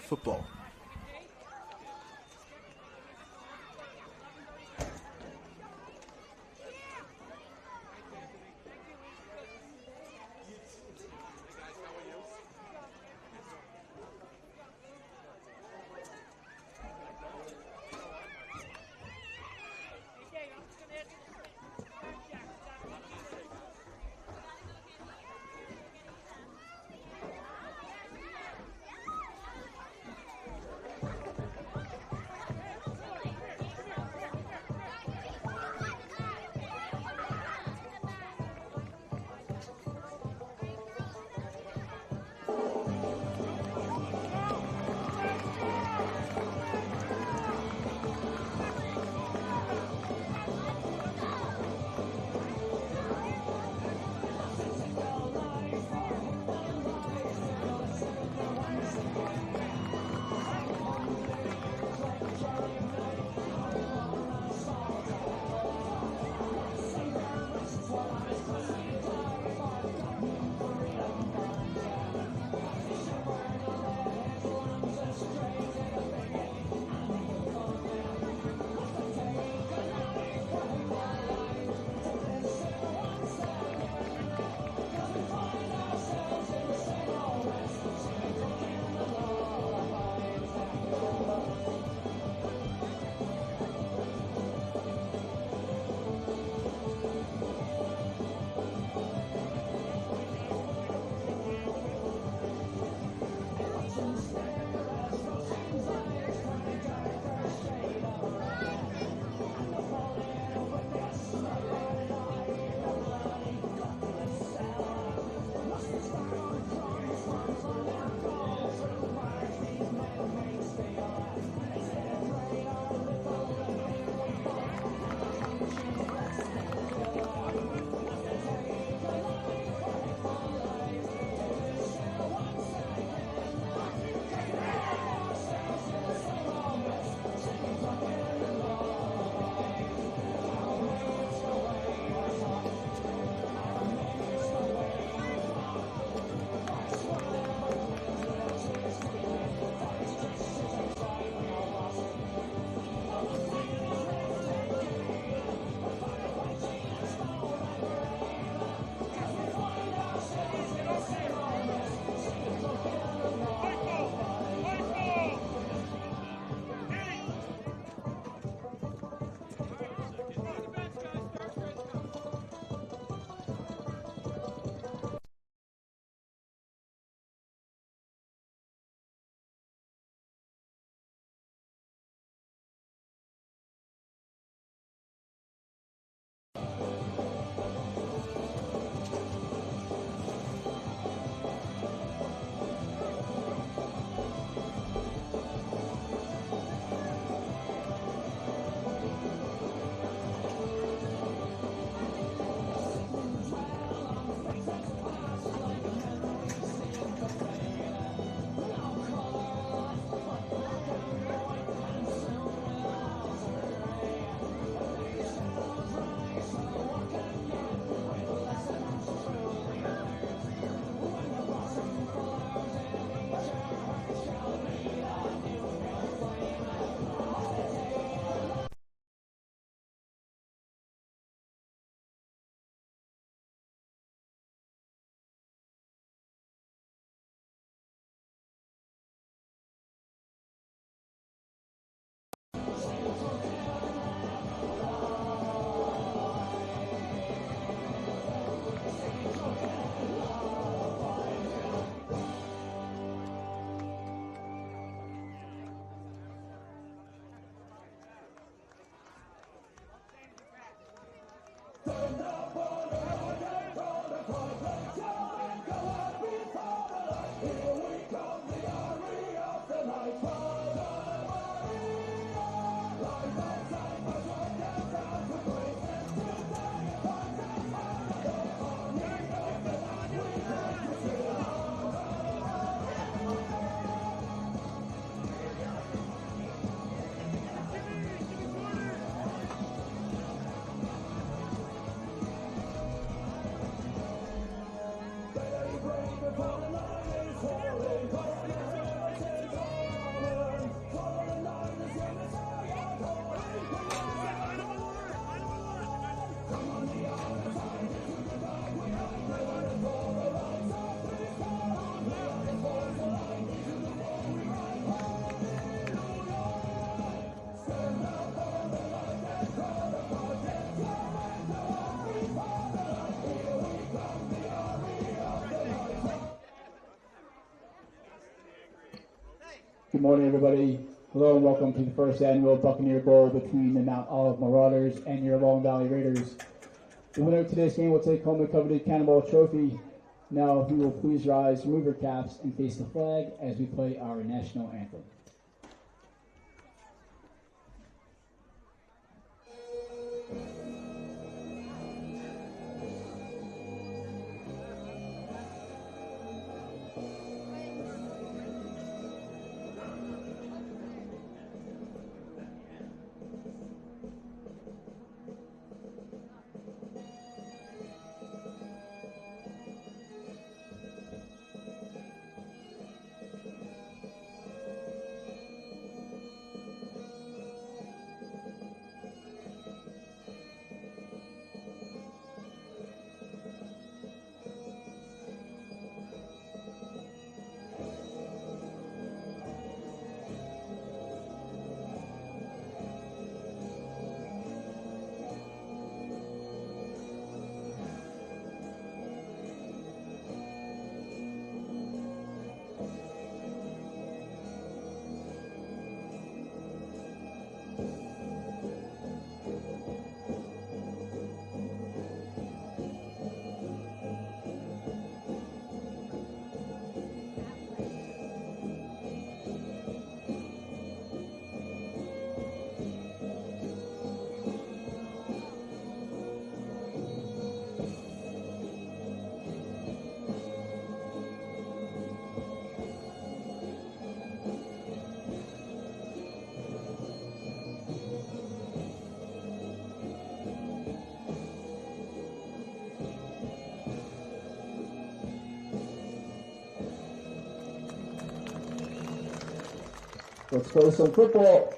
football. Good morning, everybody. Hello and welcome to the first annual Buccaneer Bowl between the Mount Olive Marauders and your Long Valley Raiders. The winner of today's game will take home the coveted Cannonball Trophy. Now, if you will please rise, remove your caps, and face the flag as we play our national anthem. Let's play some football.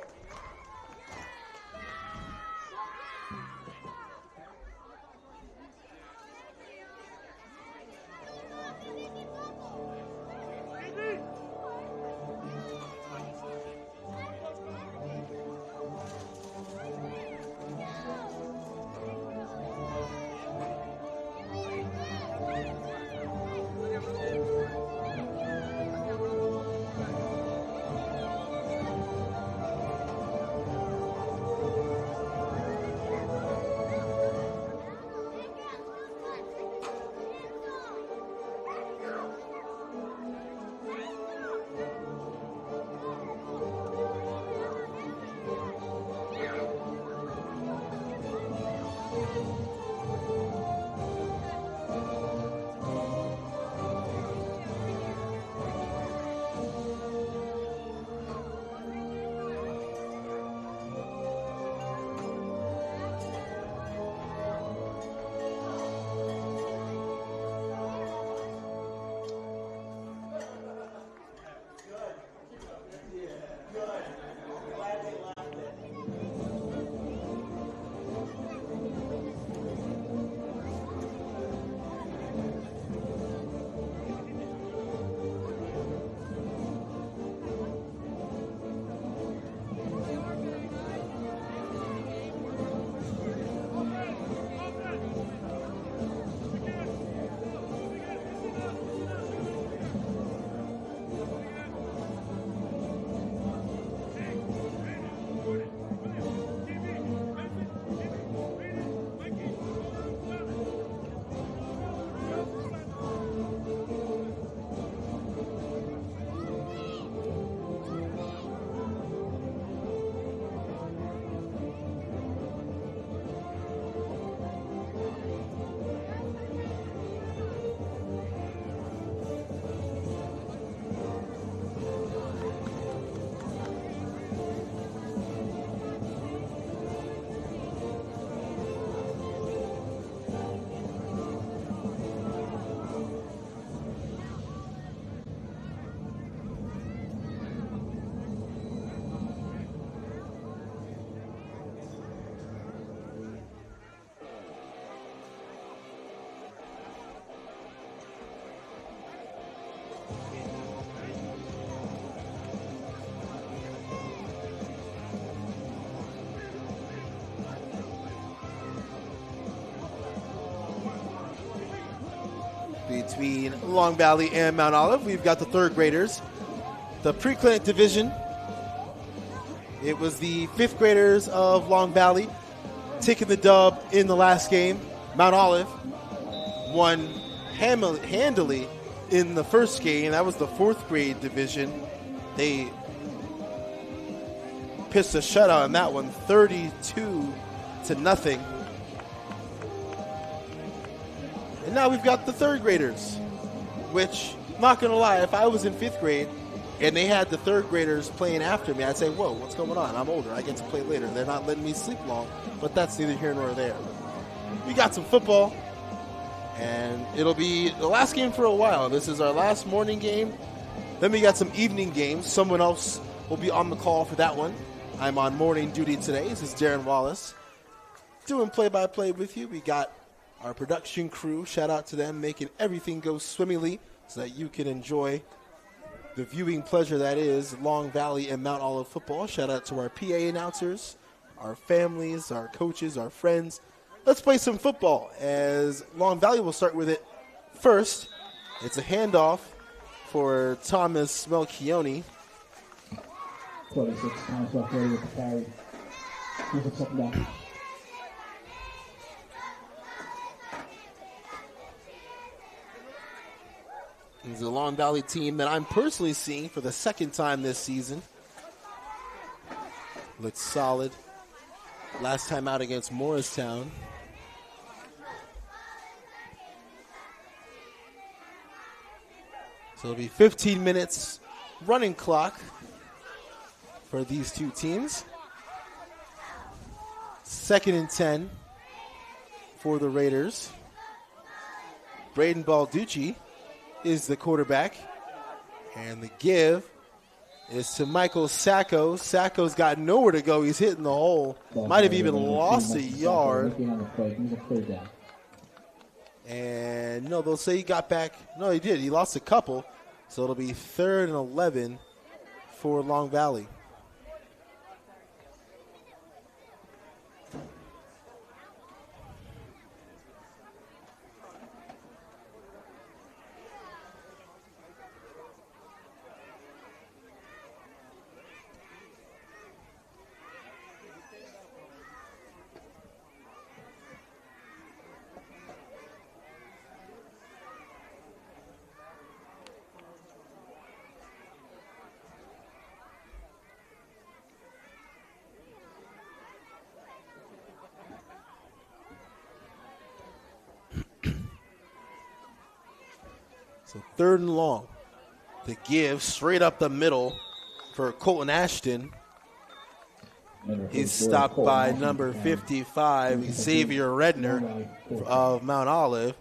Between Long Valley and Mount Olive, we've got the third graders the pre-clinic division. It was the 5th graders of Long Valley taking the dub in the last game. Mount Olive won handily in the first game. That was the 4th grade division. They pitched a shutout in that one, 32-0. And now we've got the 3rd graders, which, not going to lie, if I was in 5th grade and they had the 3rd graders playing after me, I'd say, whoa, what's going on? I'm older. I get to play later. They're not letting me sleep long, but that's neither here nor there. We got some football, and it'll be the last game for a while. This is our last morning game. Then we got some evening games. Someone else will be on the call for that one. I'm on morning duty today. This is Darren Wallace doing play-by-play with you. We got our production crew, shout out to them, making everything go swimmingly so that you can enjoy the viewing pleasure that is Long Valley and Mount Olive football. Shout out to our PA announcers, our families, our coaches, our friends. Let's play some football as Long Valley will start with it first. It's a handoff for Thomas Melchione. 26 times left ready with the carry. Here's a second down. It's a Long Valley team that I'm personally seeing for the 2nd time this season. Looks solid. Last time out against Morristown. So it'll be 15 minutes running clock for these two teams. 2nd and 10 for the Raiders. Braden Balducci is the quarterback. And the give is to Michael Sacco. Sacco's got nowhere to go. He's hitting the hole. Might have even lost a yard. And no, they'll say he got back. No, he did. He lost a couple. So it'll be 3rd and 11 for Long Valley. So 3rd and long. The give straight up the middle for Colton Ashton. He's stopped by number 55, Xavier Redner of Mount Olive.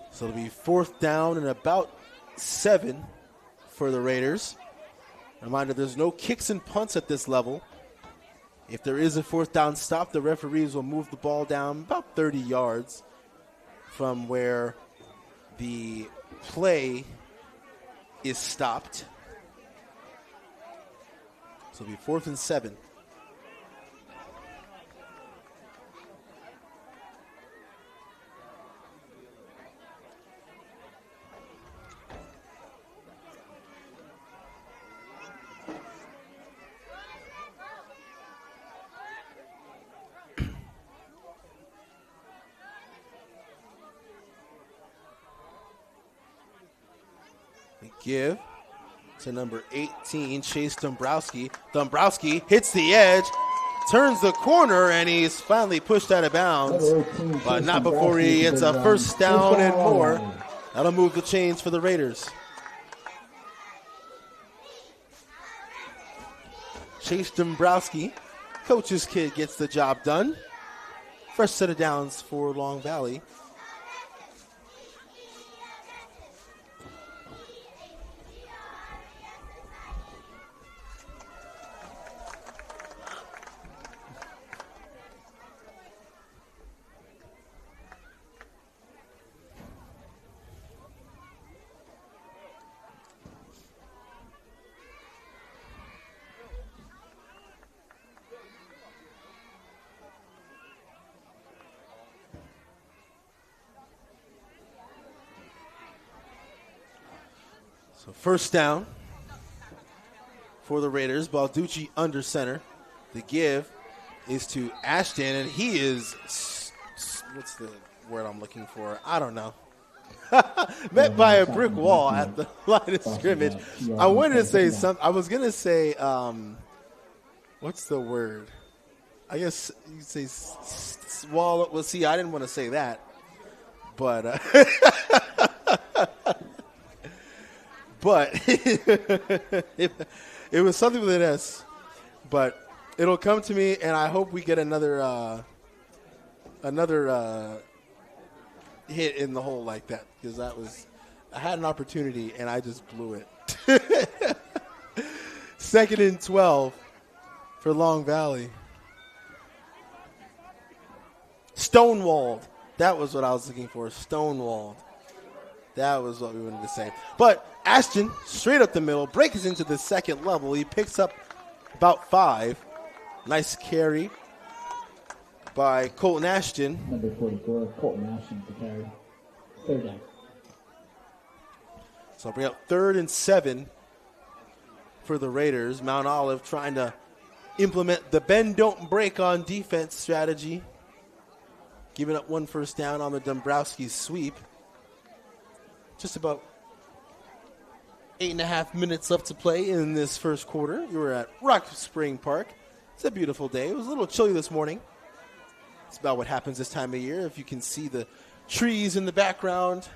So it'll be 4th down and about 7 for the Raiders. Reminder, there's no kicks and punts at this level. If there is a 4th down stop, the referees will move the ball down about 30 yards from where the play is stopped. So it'll be 4th and 7. Give to number 18, Chase Dombrowski. Dombrowski hits the edge, turns the corner, and he's finally pushed out of bounds. But not before he gets a 1st down and more. That'll move the chains for the Raiders. Chase Dombrowski, coach's kid, gets the job done. First set of downs for Long Valley. So 1st down for the Raiders. Balducci under center. The give is to Ashton, and he is, what's the word I'm looking for? I don't know. Met by a brick wall at the line of scrimmage. I wanted to say something. I was going to say, what's the word? I guess you say swallow. Well, see, I didn't want to say that. But, but it was something with an S. But it'll come to me, and I hope we get another hit in the hole like that, because I had an opportunity and I just blew it. 2nd and 12 for Long Valley. Stonewalled. That was what I was looking for. Stonewalled. That was what we wanted to say. But Ashton, straight up the middle, breaks into the second level. He picks up about 5. Nice carry by Colton Ashton. Number 44, Colton Ashton to carry. 3rd down. So bring up 3rd and 7 for the Raiders. Mount Olive trying to implement the bend, don't break on defense strategy. Giving up 1 first down on the Dombrowski sweep. Just about 8.5 minutes left to play in this first quarter. You were at Rock Spring Park. It's a beautiful day. It was a little chilly this morning. It's about what happens this time of year. If you can see the trees in the background,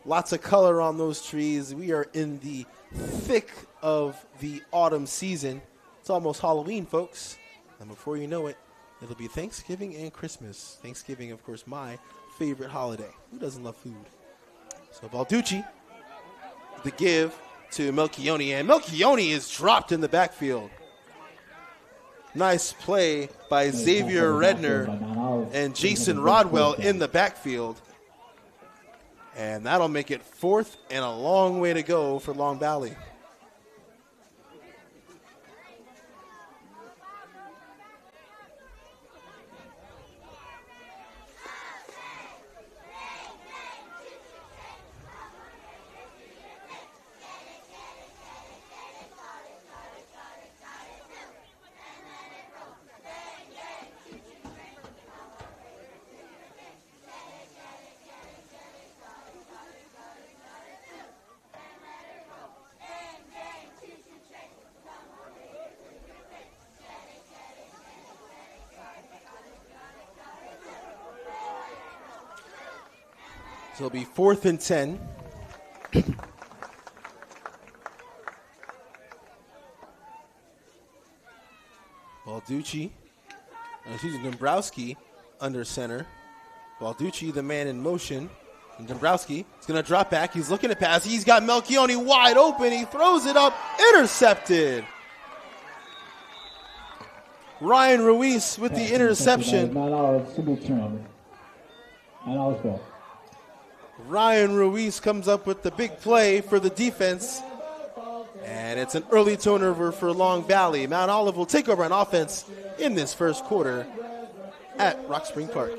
lots of color on those trees. We are in the thick of the autumn season. It's almost Halloween, folks. And before you know it, it'll be Thanksgiving and Christmas. Thanksgiving, of course, my favorite holiday. Who doesn't love food? So Balducci, the give to Melchione, and Melchione is dropped in the backfield. Nice play by Xavier Redner and Jason Rodwell in the backfield. And that'll make it 4th and a long way to go for Long Valley. So it'll be 4th and 10. Dombrowski under center. Balducci, the man in motion. And Dombrowski is going to drop back. He's looking to pass. He's got Melchione wide open. He throws it up. Intercepted. Ryan Ruiz with the interception. Ryan Ruiz comes up with the big play for the defense. And it's an early turnover for Long Valley. Mount Olive will take over on offense in this first quarter at Rock Spring Park.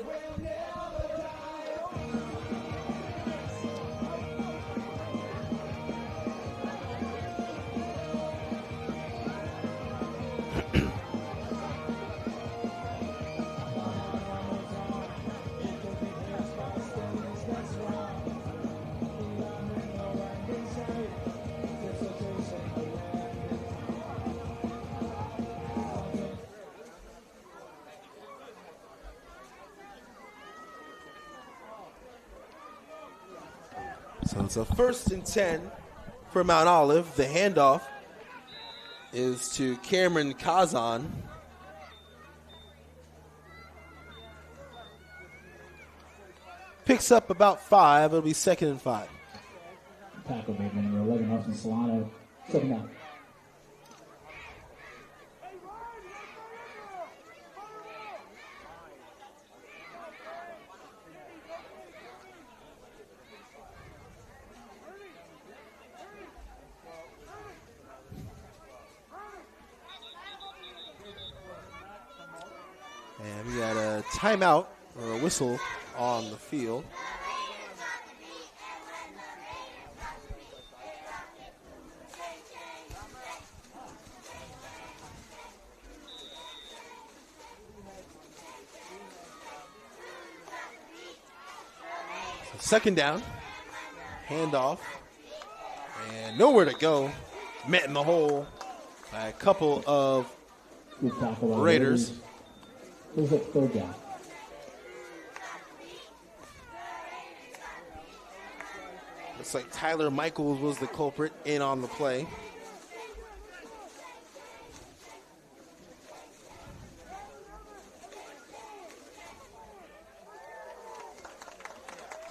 So it's a 1st and 10 for Mount Olive. The handoff is to Cameron Kazan. Picks up about 5. It'll be 2nd and 5. Tackle made number 11, Austin Solano. 7 down. And we got a timeout or a whistle on the field. second down. Handoff. And nowhere to go. Met in the hole by a couple of Good tackle by Raiders. Who's at third down? Looks like Tyler Michaels was the culprit in on the play.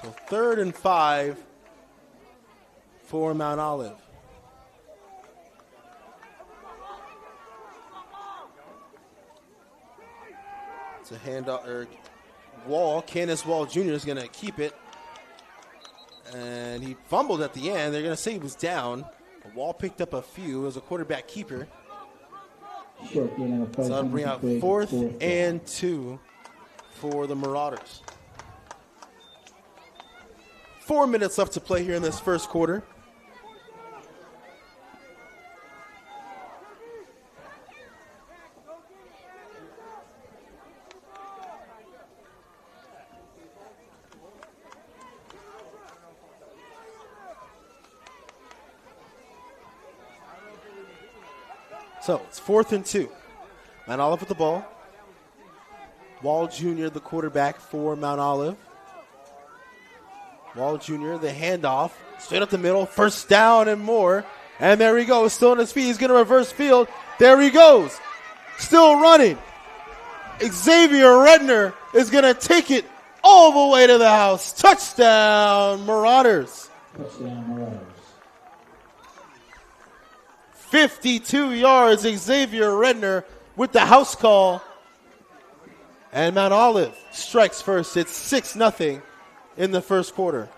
So 3rd and 5 for Mount Olive. It's a handoff, or Wall, Candace Wall Jr. is going to keep it. And he fumbled at the end. They're going to say he was down. Wall picked up a few. It was a quarterback keeper. Short gain on the play. So that'll bring out 4th and 2 for the Marauders. 4 minutes left to play here in this first quarter. So it's 4th and 2. Mount Olive with the ball. Wall Jr., the quarterback for Mount Olive. Wall Jr., the handoff. Straight up the middle. First down and more. And there he goes. Still on his feet. He's going to reverse field. There he goes. Still running. Xavier Redner is going to take it all the way to the house. Touchdown, Marauders. Touchdown, Marauders. 52 yards, Xavier Redner with the house call. And Mount Olive strikes first. It's 6-0 in the first quarter.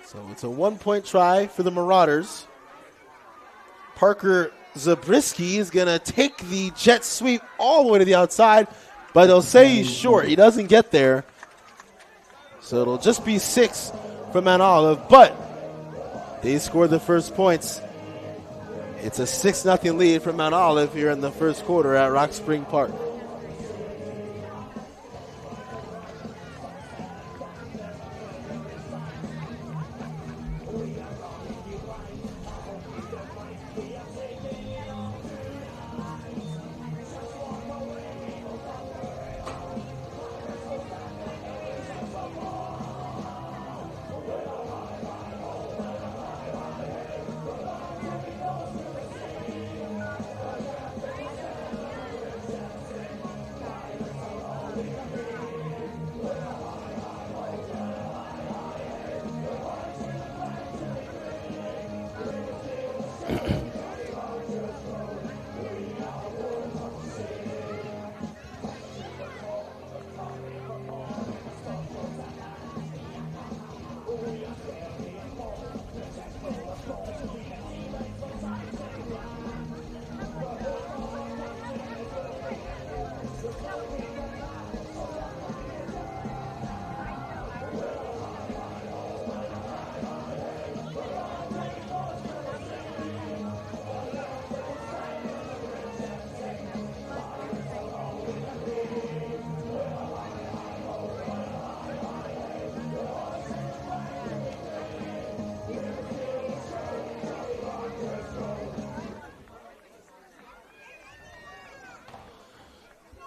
So it's a 1-point try for the Marauders. Parker Zabriskie is going to take the jet sweep all the way to the outside, but they'll say he's short. He doesn't get there. So it'll just be 6 for Mount Olive, but they scored the first points. It's a 6-0 lead for Mount Olive here in the first quarter at Rock Spring Park.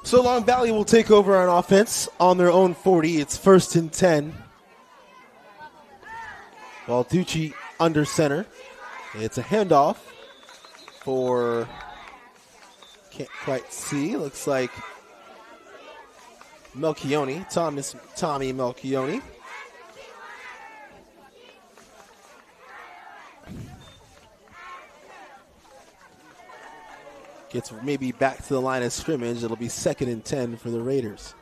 So Long Valley will take over on offense on their own 40. It's 1st and 10. Balducci under center. It's a handoff for, can't quite see, looks like Melchione, Tommy Melchione. Gets maybe back to the line of scrimmage. It'll be 2nd and 10 for the Raiders.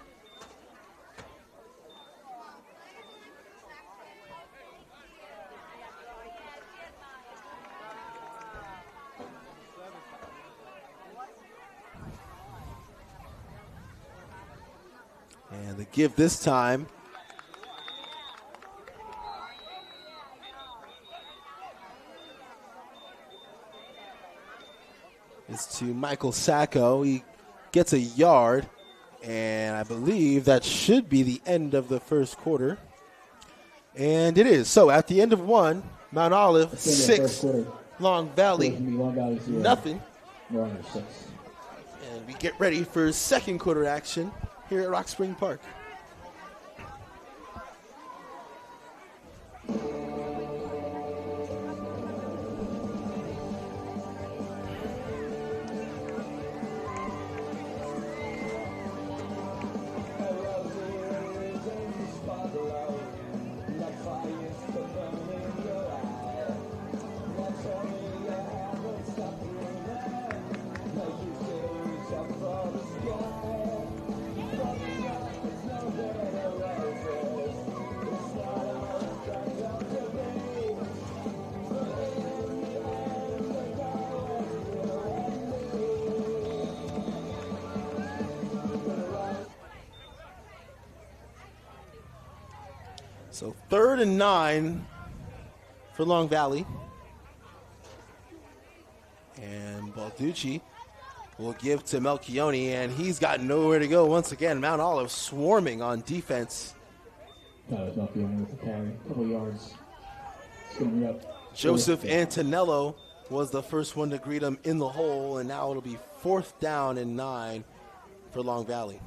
And the give this time is to Michael Sacco. He gets a yard, and I believe that should be the end of the first quarter. And it is. So at the end of 1, Mount Olive 6, Long Valley nothing. And we get ready for second quarter action here at Rock Spring Park. So 3rd and 9 for Long Valley. And Balducci will give to Melchione, and he's got nowhere to go once again. Mount Olive swarming on defense. Melchione with the carry, a couple yards. Joseph Antonello was the first one to greet him in the hole, and now it'll be 4th down and 9 for Long Valley.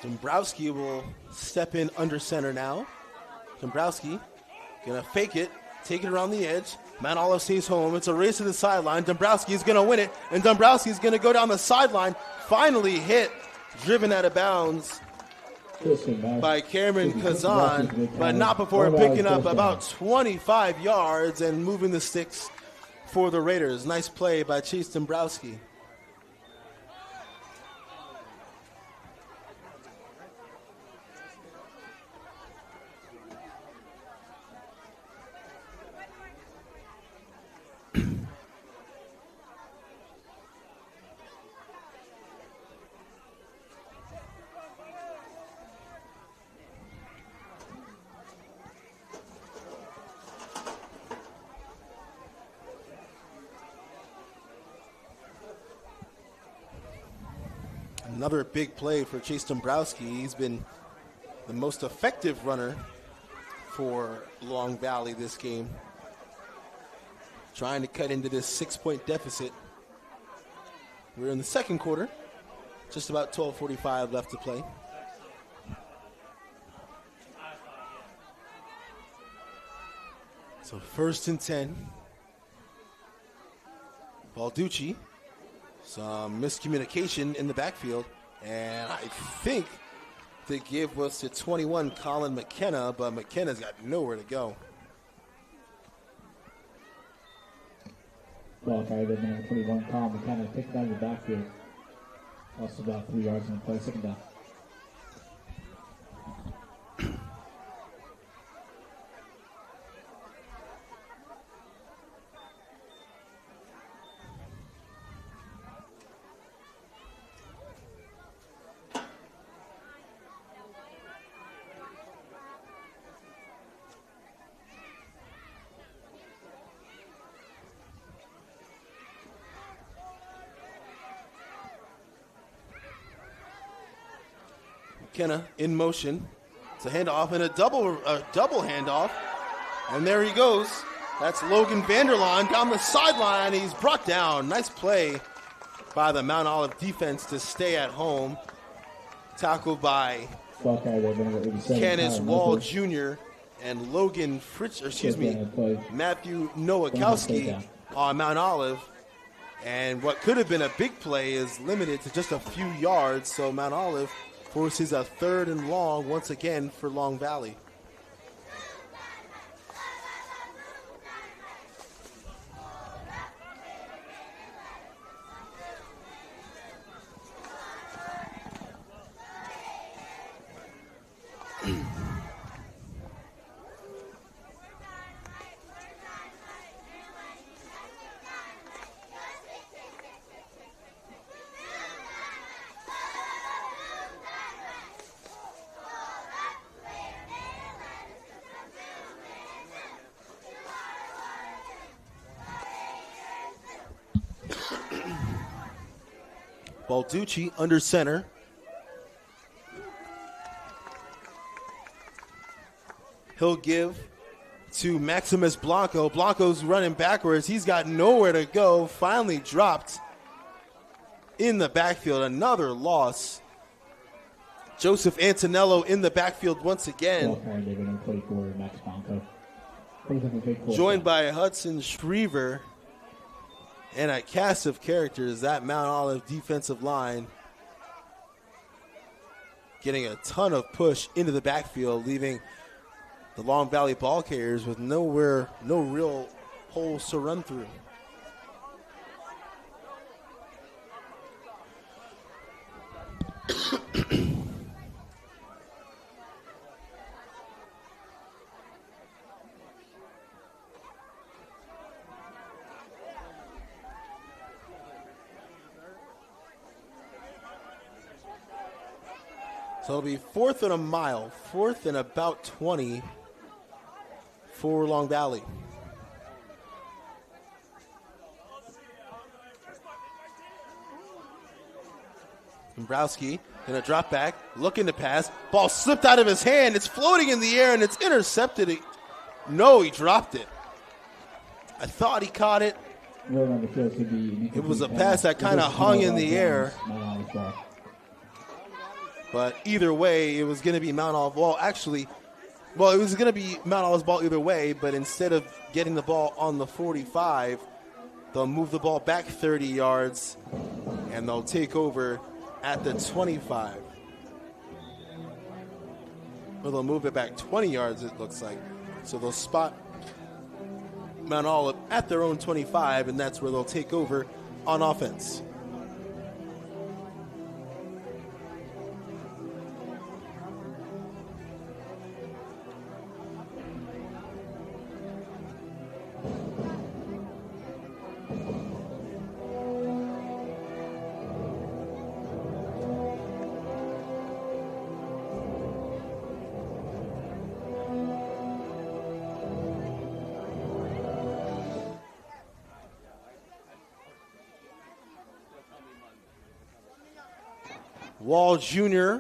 Dombrowski will step in under center now. Dombrowski gonna fake it, take it around the edge. Mount Olive stays home. It's a race to the sideline. Dombrowski is gonna win it, and Dombrowski is gonna go down the sideline. Finally hit, driven out of bounds by Cameron Kazan, but not before picking up about 25 yards and moving the sticks for the Raiders. Nice play by Chase Dombrowski. Another big play for Chase Dombrowski. He's been the most effective runner for Long Valley this game. Trying to cut into this 6-point deficit. We're in the second quarter. Just about 12:45 left to play. So 1st and 10. Balducci. Some miscommunication in the backfield, and I think the give was to 21 Colin McKenna, but McKenna's got nowhere to go. Ball carried at number 21, Colin McKenna, picked down the backfield. Also about 3 yards in the play, 2nd down. McKenna in motion. It's a handoff and a double handoff. And there he goes. That's Logan Vanderlaan down the sideline. He's brought down. Nice play by the Mount Olive defense to stay at home. Tackled by Canis Wall Jr. and Logan Matthew Nowakowski on Mount Olive. And what could have been a big play is limited to just a few yards. So Mount Olive forces a 3rd and long once again for Long Valley. Balducci under center. He'll give to Maximus Blanco. Blanco's running backwards. He's got nowhere to go. Finally dropped in the backfield. Another loss. Joseph Antonello in the backfield once again. Joined by Hudson Schriever. And a cast of characters, that Mount Olive defensive line getting a ton of push into the backfield, leaving the Long Valley ball carriers with no real holes to run through. So it'll be 4th and a mile, 4th and about 20 for Long Valley. Dombrowski gonna drop back, looking to pass. Ball slipped out of his hand. It's floating in the air and it's intercepted. No, he dropped it. I thought he caught it. It was a pass that kind of hung in the air. But either way, it was going to be Mount Olive ball. Actually, well, it was going to be Mount Olive's ball either way, but instead of getting the ball on the 45, they'll move the ball back 30 yards, and they'll take over at the 25. Or they'll move it back 20 yards, it looks like. So they'll spot Mount Olive at their own 25, and that's where they'll take over on offense. Wall Jr.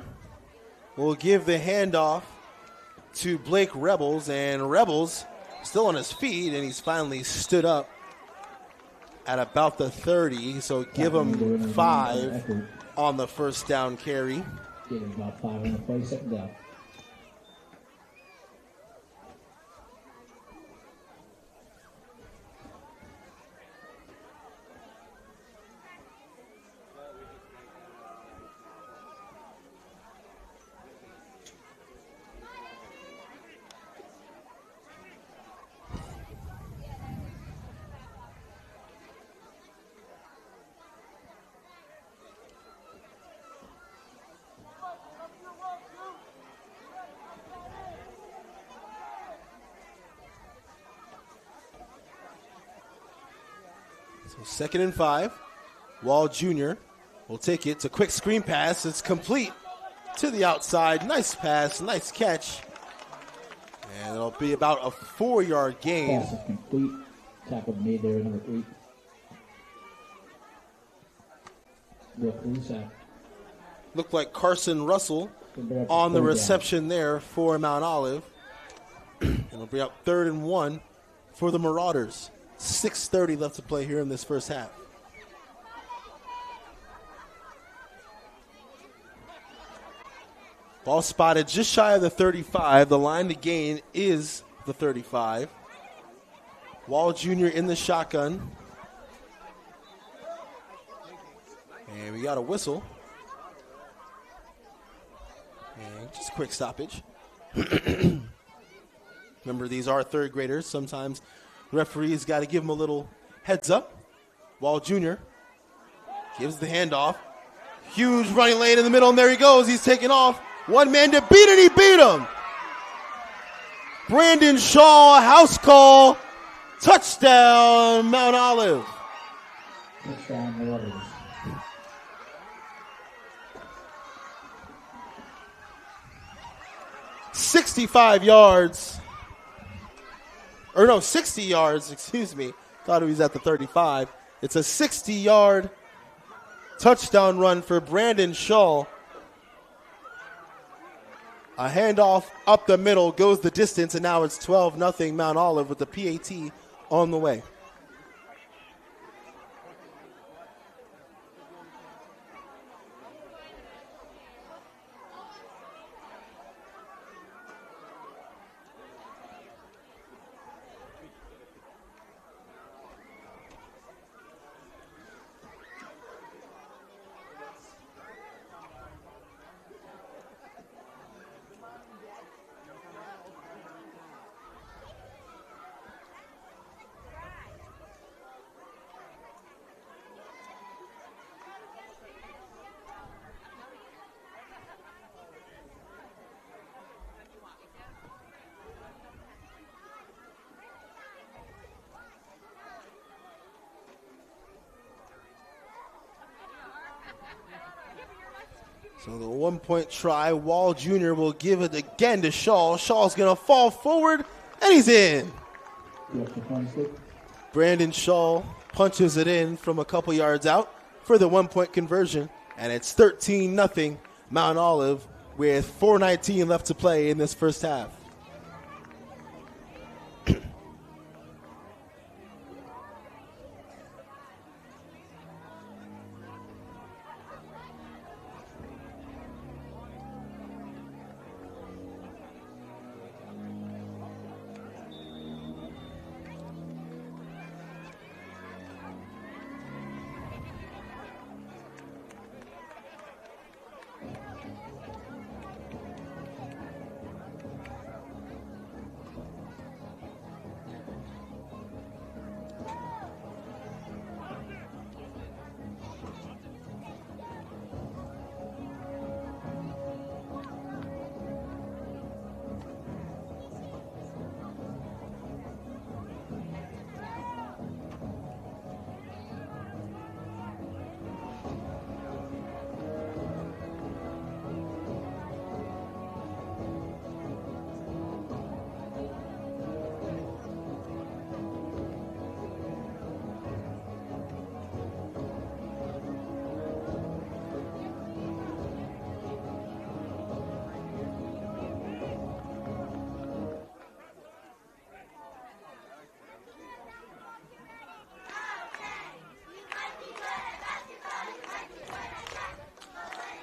will give the handoff to Blake Rebels, and Rebels still on his feet, and he's finally stood up at about the 30, so give him 5 on the first down carry. Give him about 5 on the play, second down. So 2nd and 5. Wall Jr. will take it. It's a quick screen pass. It's complete to the outside. Nice pass, nice catch. And it'll be about a 4-yard gain. Pass is complete. Tackle made there, number 8. Looked like Carson Russell on the reception there for Mount Olive. And it'll bring up 3rd and 1 for the Marauders. 6:30 left to play here in this first half. Ball spotted just shy of the 35. The line to gain is the 35. Wall Jr. in the shotgun. And we got a whistle. And just a quick stoppage. Remember, these are 3rd graders. Sometimes referees got to give them a little heads up. Wall Jr. gives the handoff. Huge running lane in the middle, and there he goes. He's taking off. One man to beat it, he beat him. Brandon Shaw, house call. Touchdown, Mount Olive. Touchdown, Marauders. 65 yards. Or no, 60 yards, excuse me. Thought he was at the 35. It's a 60-yard touchdown run for Brandon Shaw. A handoff up the middle, goes the distance, and now it's 12-0 Mount Olive with the PAT on the way. So the 1-point try, Wall Jr. will give it again to Shaw. Shaw's going to fall forward, and he's in. Brandon Shaw punches it in from a couple yards out for the 1-point conversion, and it's 13-0 Mount Olive with 4:19 left to play in this first half.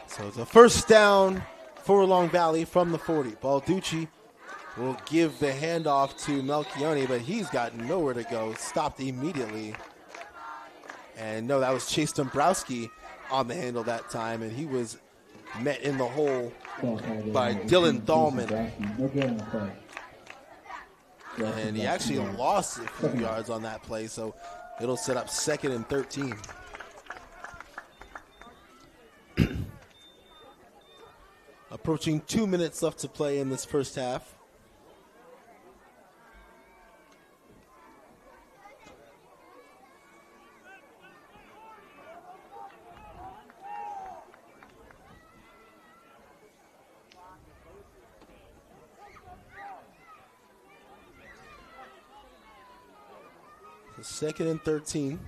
So it's a first down for Long Valley from the 40. Balducci will give the handoff to Melchione, but he's got nowhere to go. Stopped immediately. And no, that was Chase Dombrowski on the handle that time, and he was met in the hole by Dylan Dahlman. And he actually lost a few yards on that play, so it'll set up 2nd and 13. Approaching 2 minutes left to play in this first half. So 2nd and 13.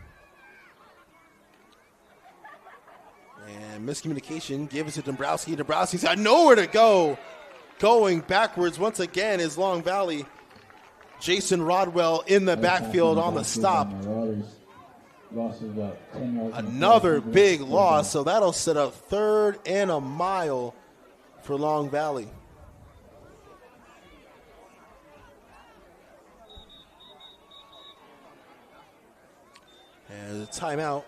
And miscommunication. Give it to Dombrowski. Dombrowski's got nowhere to go. Going backwards once again is Long Valley. Jason Rodwell in the backfield on the stop. Another big loss, so that'll set up 3rd and a mile for Long Valley. And a timeout.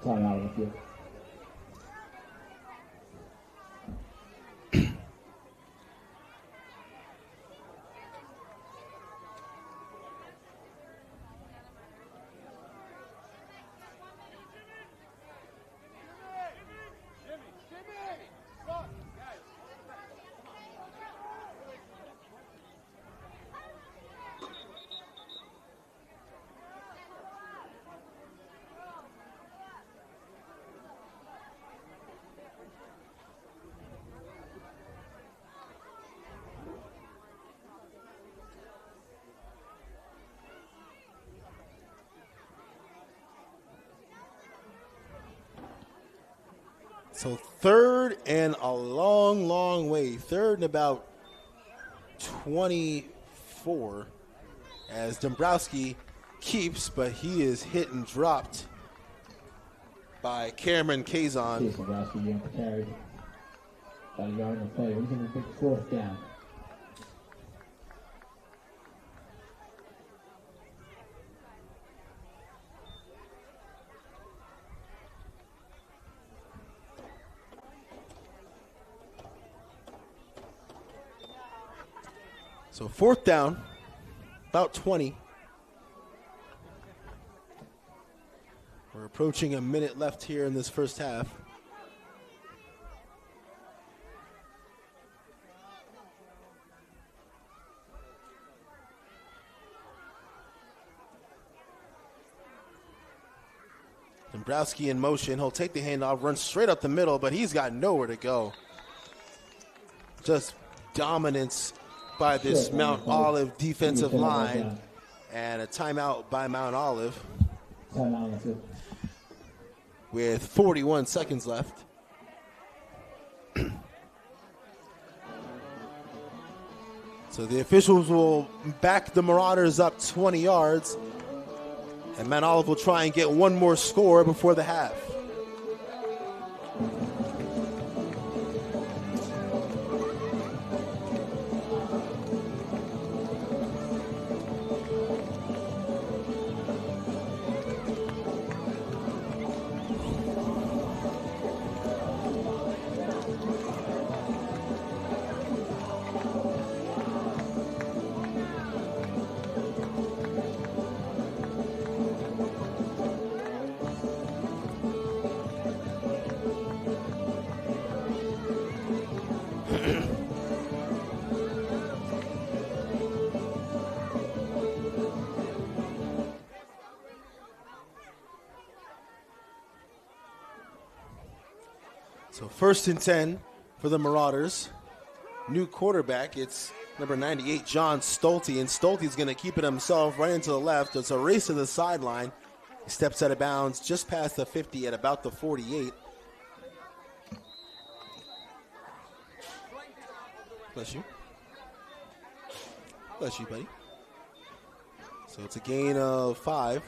Timeout with you. So 3rd and a long, long way. 3rd and about 24 as Dombrowski keeps, but he is hit and dropped by Cameron Kazan. Dombrowski being carried. Got a yard in the play. He's in a big 4th down. So 4th down, about 20. We're approaching a minute left here in this first half. Dombrowski in motion. He'll take the handoff, run straight up the middle, but he's got nowhere to go. Just dominance by this Mount Olive defensive line, and a timeout by Mount Olive with 41 seconds left. So the officials will back the Marauders up 20 yards, and Mount Olive will try and get one more score before the half. So 1st and 10 for the Marauders. New quarterback, it's number 98, John Stolte, and Stolte's going to keep it himself right into the left. It's a race to the sideline. He steps out of bounds just past the 50 at about the 48. Bless you. Bless you, buddy. So it's a gain of 5.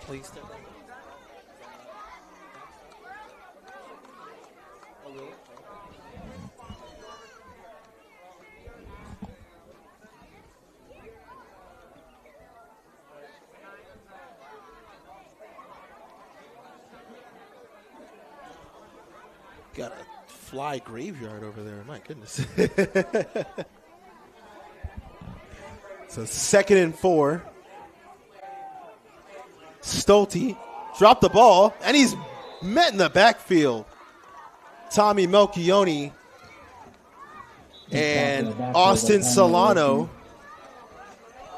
Please step back. Got a fly graveyard over there. My goodness. So 2nd and 4. Stolte dropped the ball, and he's met in the backfield. Tommy Melchione and Austin Solano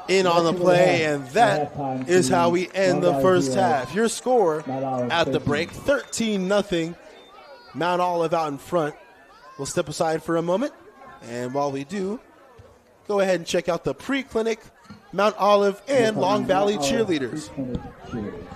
in on the play, and that is how we end the first half. Your score at the break, 13-0. Mount Olive out in front. We'll step aside for a moment, and while we do, go ahead and check out the pre-clinic Mount Olive, and Welcoming Long Valley Mount Olive cheerleaders. pre-painted cheerleaders.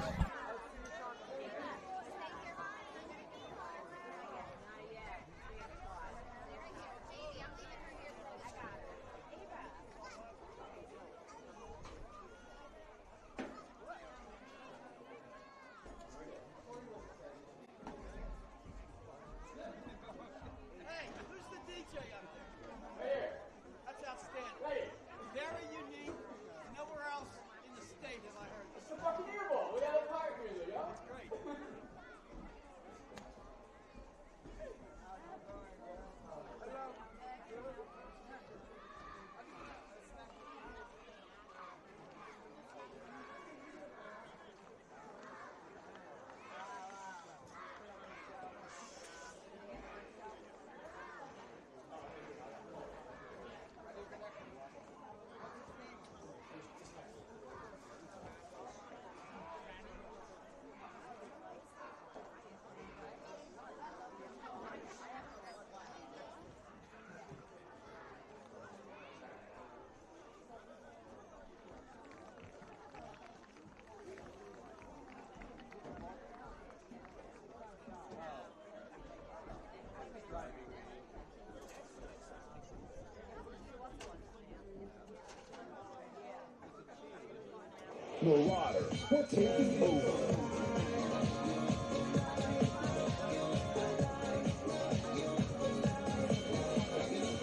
Hey, who's the DJ up there? That's outstanding. Very unique. Nowhere else in the state have I heard this. It's the Buccaneer ball. We have a park here, yo. It's great. Marauders, we're taking over.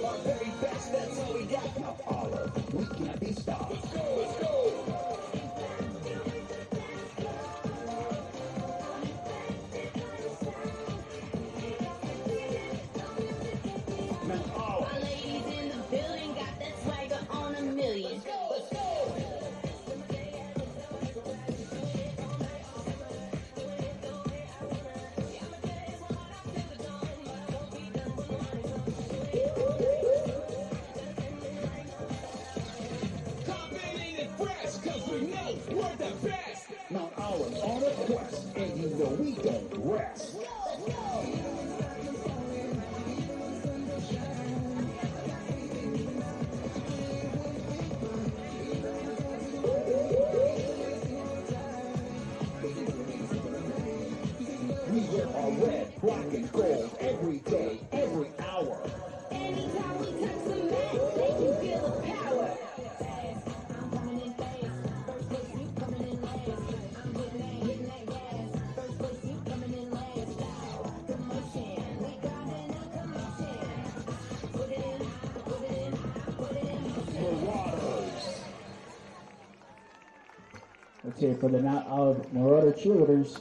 Our very best, that's all we got. Now, Olive, we can't be stopped. Let's go, let's go. Mount Olive. My ladies in the building got that swagger on a million. Let's go. Come in and fresh, cause we know we're the best. Mount Olive's on a quest, and you know we don't rest. We wear our red, black, and gold every day, every hour. Anytime we touch the mat, they can feel the power. Fast, I'm coming in fast. First place, you coming in last. I'm hitting that gas. First place, you coming in last. Style, commotion, we causing a commotion. Put it in, put it in, put it in motion. Marauders. Let's hear it for the Mount Olive Marauder cheerleaders.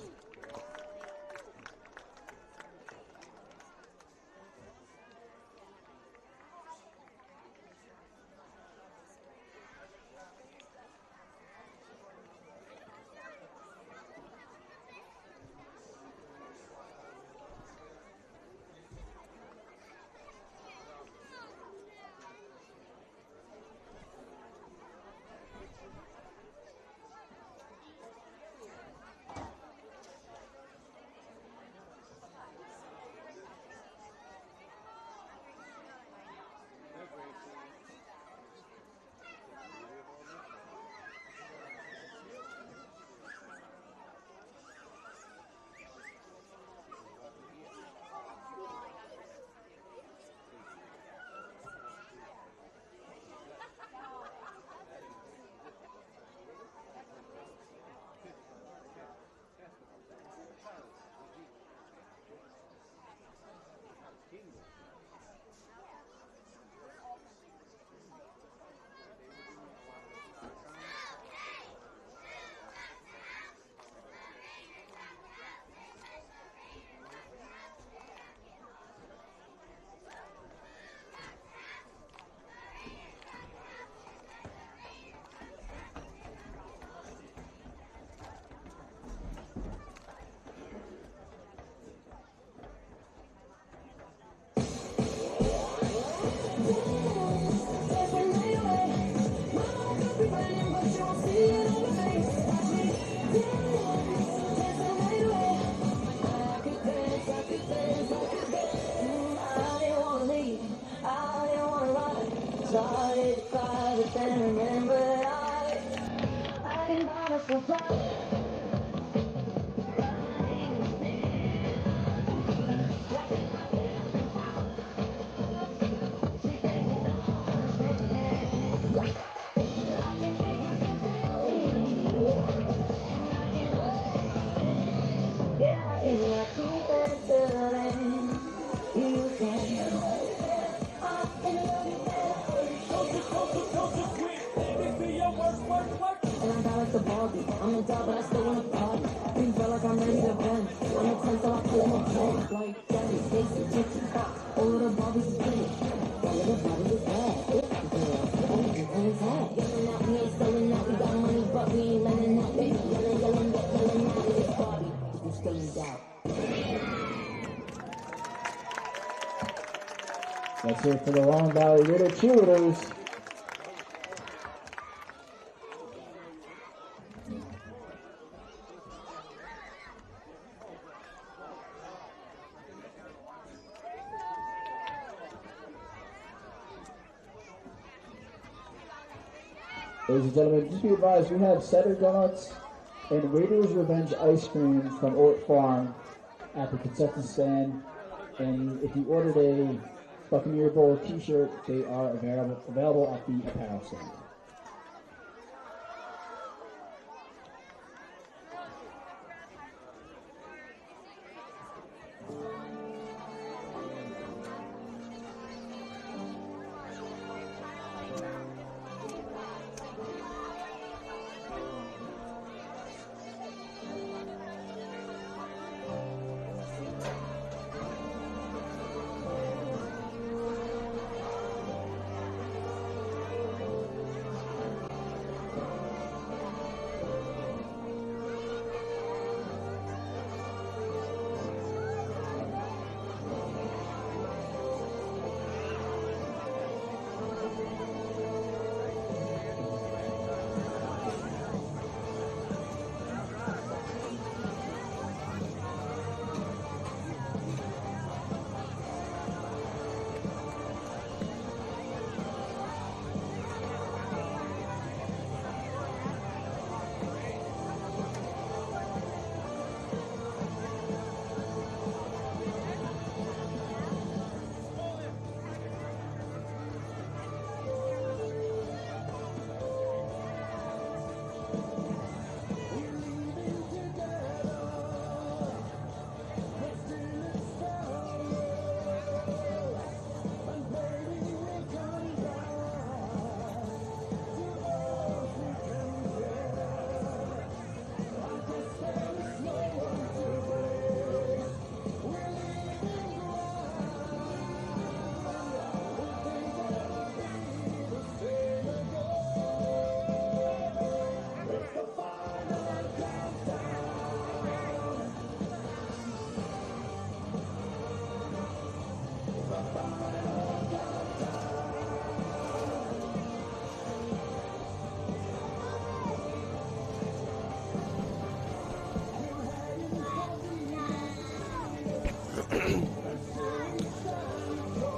I'm a dog, but I still wanna party. Things feel like I'm ready to bend. I'm a 10, so I pull my pen. Like Debbie, Stacy, Gypsy, Fox. All of the Barbies is pretty. All of the Barbies is bad. Everything's bad. Yelling out, we ain't selling out. We got money, but we ain't lending out. Baby, yelling out. It's Barbie. You stand out. That's it for the Long Valley Raider cheerleaders. Ladies and gentlemen, just be advised, we have Cheddar Donuts and Raiders Revenge ice cream from Ort Farm at the concession stand. And if you ordered a Buccaneer Bowl t-shirt, they are available at the apparel stand.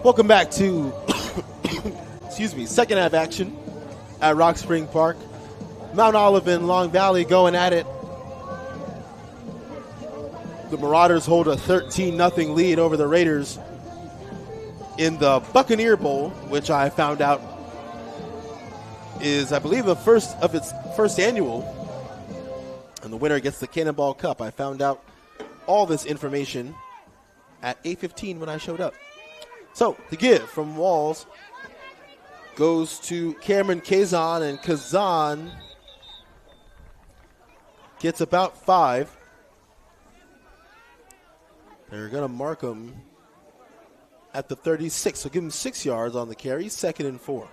Welcome back to, excuse me, second half action at Rock Spring Park. Mount Olive and Long Valley going at it. The Marauders hold a 13-0 lead over the Raiders in the Buccaneer Bowl, which I found out is, I believe, the first of its first annual. And the winner gets the Cannonball Cup. I found out all this information at 8:15 when I showed up. So, the give from Walls goes to Cameron Kazan, and Kazan gets about 5. They're going to mark him at the 36, so give him 6 yards on the carry, 2nd and 4.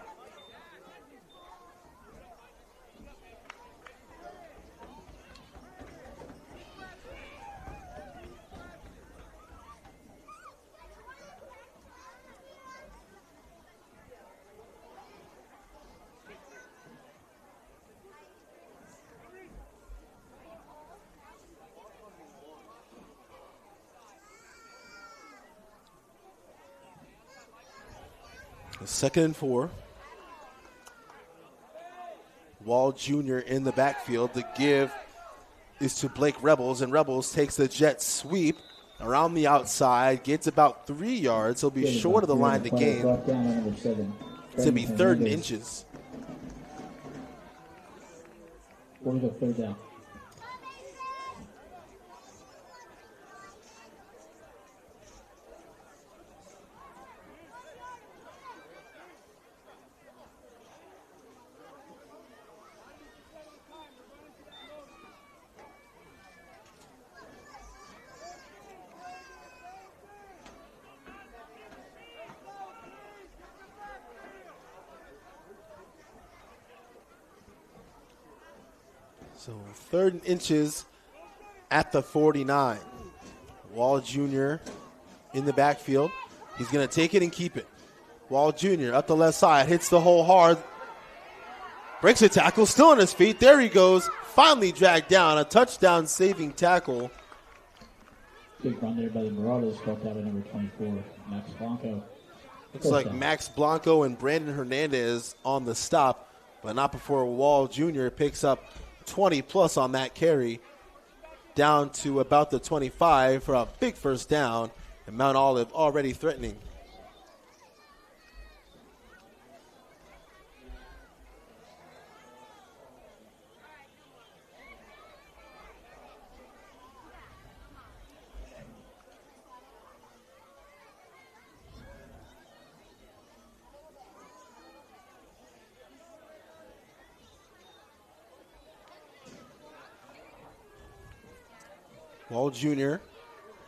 Second and 4. Wall Jr. in the backfield. The give is to Blake Rebels, and Rebels takes the jet sweep around the outside, gets about 3 yards. He'll be short of the line to gain. Brought down on number 7. To be third and Hernandez. inches. Going to go third down. So third and inches at the 49. Wall Jr. in the backfield. He's going to take it and keep it. Wall Jr. up the left side, hits the hole hard. Breaks a tackle, still on his feet. There he goes. Finally dragged down. A touchdown saving tackle. Big run there by the Marauders. Caught out by number 24, Max Blanco. Looks like Max Blanco and Brandon Hernandez on the stop, but not before Wall Jr. picks up 20 plus on that carry, down to about the 25 for a big first down, and Mount Olive already threatening. Wall Jr. in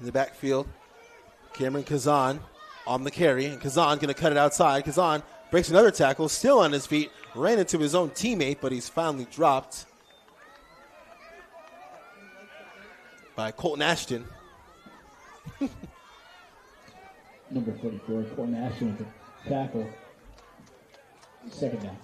the backfield. Cameron Kazan on the carry, and Kazan going to cut it outside. Kazan breaks another tackle, still on his feet, ran into his own teammate, but he's finally dropped by Colton Ashton. Number 44, Colton Ashton with the tackle. Second down.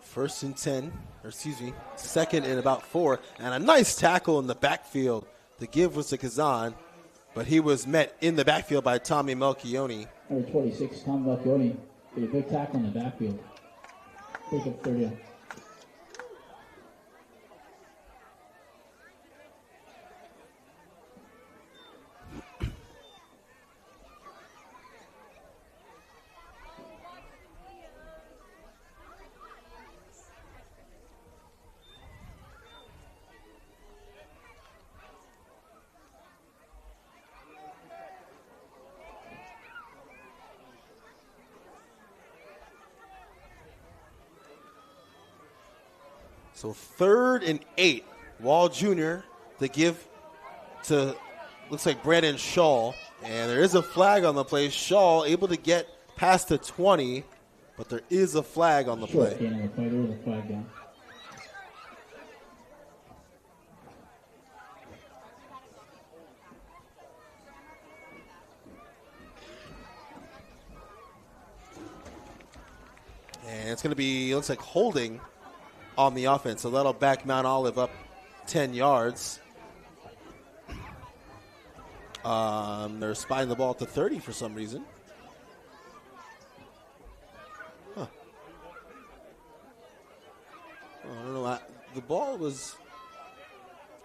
First and 10, or excuse me, second and about 4, and a nice tackle in the backfield. The give was to Kazan, but he was met in the backfield by Tommy Melchione. Number 26, Tom Melchione. Did a big tackle in the backfield. Pick up third down. So 3rd and 8. Wall Jr. to give to, looks like Brandon Shaw. And there is a flag on the play. Shaw able to get past the 20, but there is a flag on the Short play. gain on the play. There was a flag down. And it's going to be, looks like holding on the offense. So that'll back Mount Olive up 10 yards. They're spotting the ball at the 30 for some reason. Huh. I don't know. The ball was,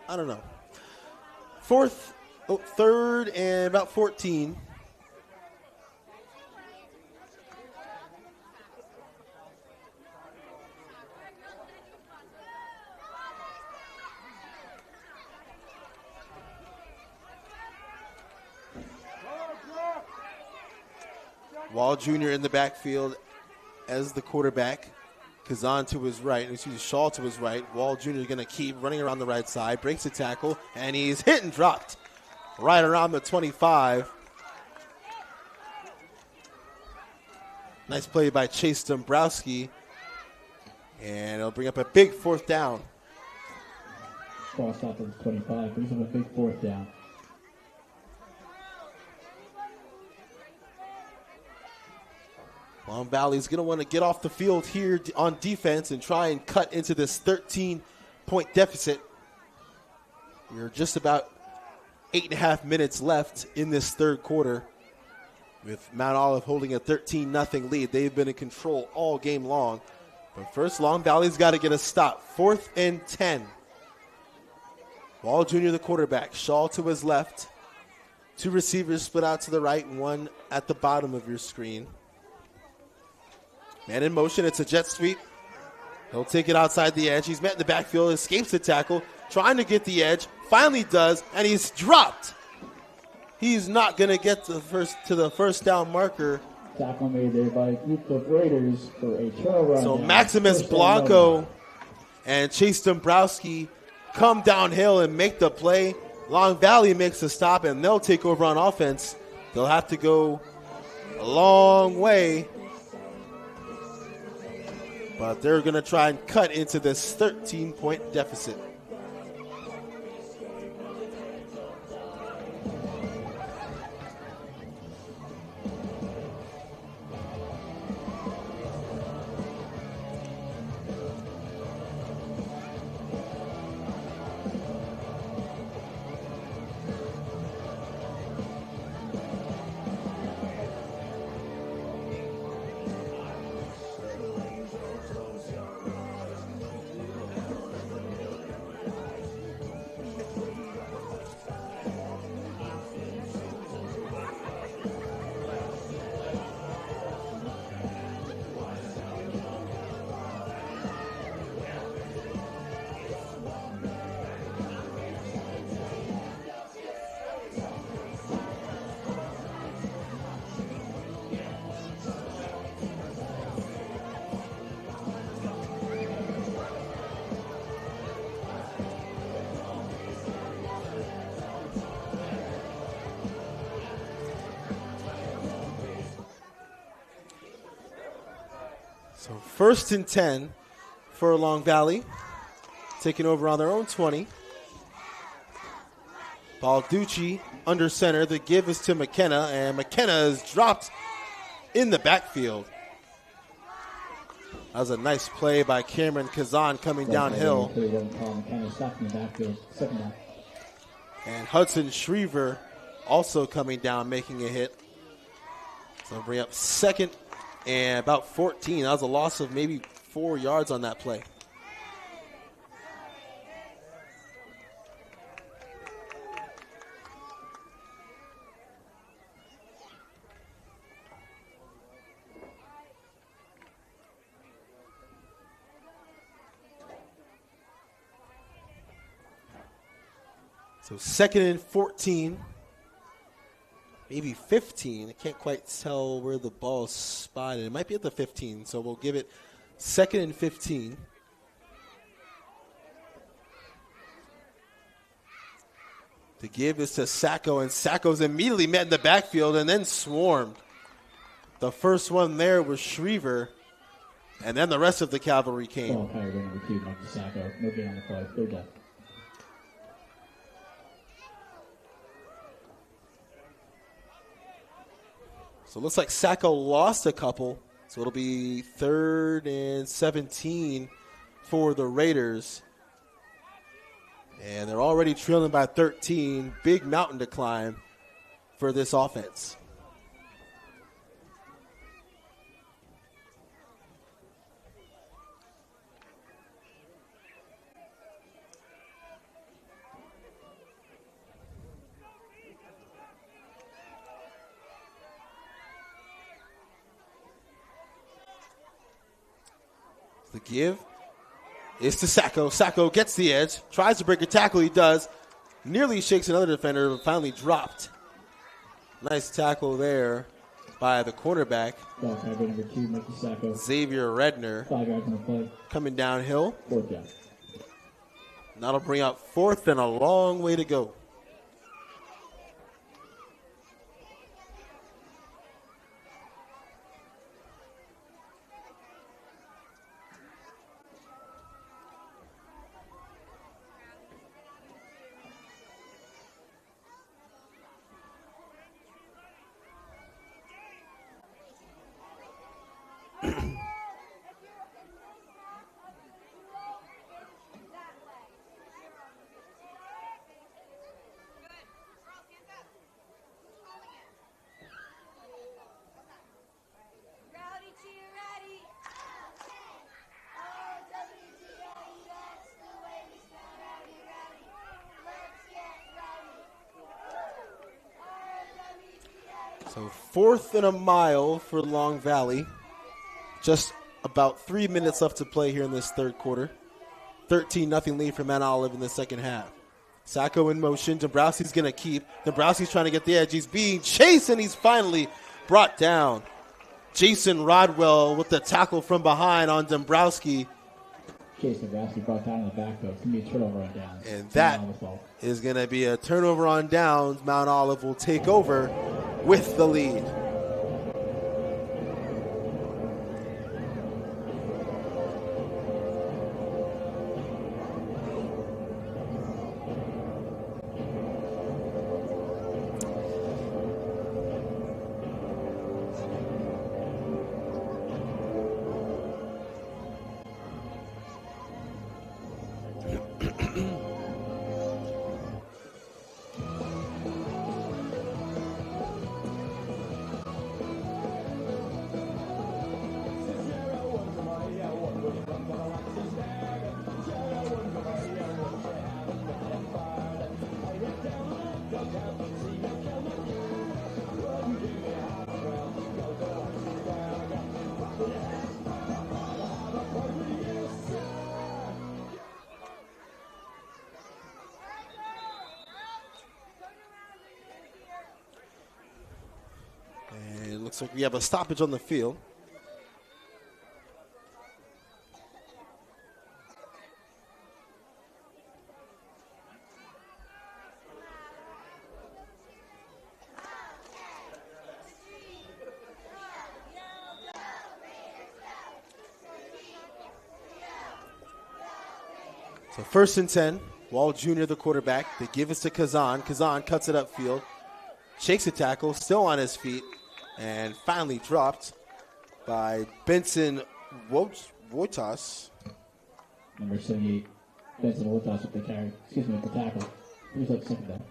I don't know. 3rd and about 14. Wall Jr. in the backfield as the quarterback. Kazan to his right, excuse me, Shaw to his right. Wall Jr. going to keep running around the right side, breaks a tackle, and he's hit and dropped right around the 25. Nice play by Chase Dombrowski, and it'll bring up a big 4th down. Ball stopped at the 25. Brings up a big 4th down. Long Valley's going to want to get off the field here on defense and try and cut into this 13-point deficit. We're just about 8.5 minutes left in this third quarter with Mount Olive holding a 13-0 lead. They've been in control all game long. But first, Long Valley's got to get a stop. 4th and 10. Ball Jr., the quarterback. Shaw to his left. 2 receivers split out to the right and 1 at the bottom of your screen. Man in motion. It's a jet sweep. He'll take it outside the edge. He's met in the backfield, escapes the tackle, trying to get the edge. Finally does, and he's dropped. He's not going to get to the first down marker. Tackle made there by a group of Raiders for a turnaround. So down. Maximus First down, Blanco and Chase Dombrowski come downhill and make the play. Long Valley makes a stop, and they'll take over on offense. They'll have to go a long way, but they're going to try and cut into this 13-point deficit. So 1st and 10 for Long Valley, taking over on their own 20. Balducci under center. The give is to McKenna, and McKenna is dropped in the backfield. That was a nice play by Cameron Kazan coming downhill. And Hudson Shriever also coming down, making a hit. So bring up 2nd and about 14. That was a loss of maybe 4 yards on that play. So 2nd and 14. Maybe 15. I can't quite tell where the ball is spotted. It might be at the 15, so we'll give it 2nd and 15. The give is to Sacco, and Sacco's immediately met in the backfield and then swarmed. The first one there was Shriever, and then the rest of the cavalry came. Ball carried number 2, Mikey Sacco. No gain on the play. Third down. So it looks like Sacco lost a couple. So it'll be 3rd and 17 for the Raiders. And they're already trailing by 13. Big mountain to climb for this offense. The give is to Sacco. Sacco gets the edge, tries to break a tackle. He does. Nearly shakes another defender, but finally dropped. Nice tackle there by the cornerback. Ball carried number 2, Mikey Sacco. Xavier Redner 5 yards on the play. coming downhill. Fourth down. That'll bring out 4th and a long way to go. So 4th and a mile for Long Valley. Just about 3 minutes left to play here in this third quarter. 13-0 lead for Mount Olive in the second half. Sacco in motion. Dombrowski's going to keep. Dombrowski's trying to get the edge. He's being chased, and he's finally brought down. Jason Rodwell with the tackle from behind on Dombrowski. Jason Dombrowski brought down in the backfield. It's going to be a turnover on downs. And that is going to be a turnover on downs. Mount Olive will take over with the lead. And it looks like we have a stoppage on the field. So 1st and 10, Wall Jr., the quarterback. They give it to Kazan. Kazan cuts it upfield, shakes a tackle, still on his feet, and finally dropped by Benson Wotas. Number 78, Benson Wotas with the carry. Excuse me, with the tackle. He was like second down.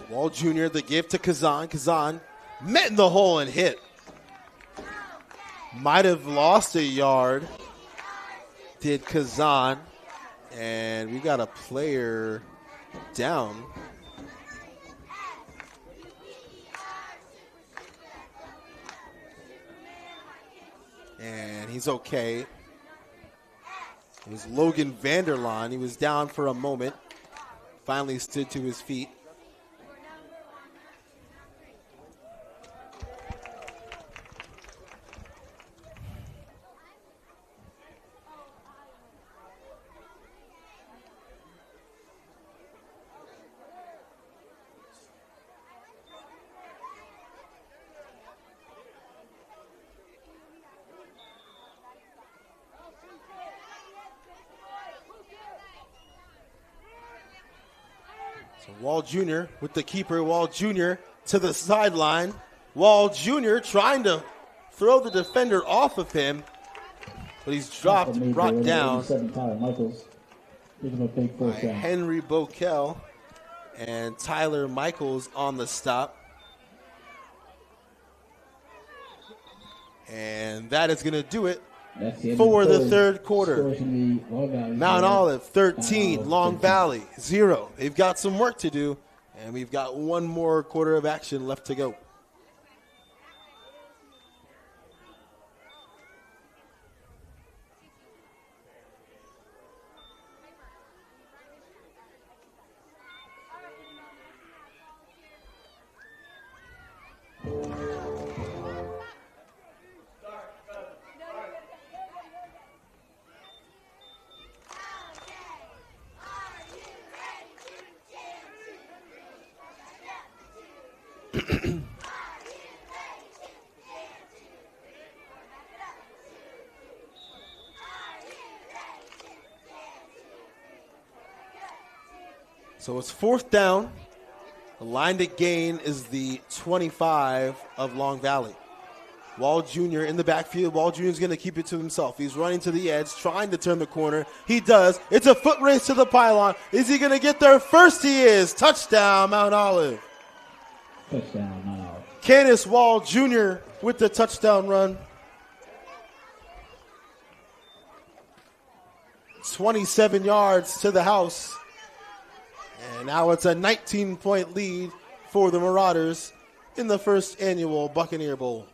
Wall Jr., the give to Kazan. Kazan met in the hole and hit. Might have lost a yard, did Kazan. And we got a player down. And he's okay. It was Logan Vanderlaan. He was down for a moment. Finally stood to his feet. Wall Jr. with the keeper. Wall Jr. to the sideline. Wall Jr. trying to throw the defender off of him, but he's dropped, brought down Michaels. Give him a big by first down. Henry Bokel and Tyler Michaels on the stop. And that is going to do it That's the end for of the third quarter. Scores in the Long Valley. Mount Olive 13, Olive Long 13. Valley 0. They've got some work to do, and we've got one more quarter of action left to go. So it's 4th down. The line to gain is the 25 of Long Valley. Wall Jr. in the backfield. Wall Jr. is going to keep it to himself. He's running to the edge, trying to turn the corner. He does. It's a foot race to the pylon. Is he going to get there first? He is. Touchdown, Mount Olive. Touchdown, Mount Olive. Canis Wall Jr. with the touchdown run. 27 yards to the house. And now it's a 19-point lead for the Marauders in the first annual Buccaneer Bowl.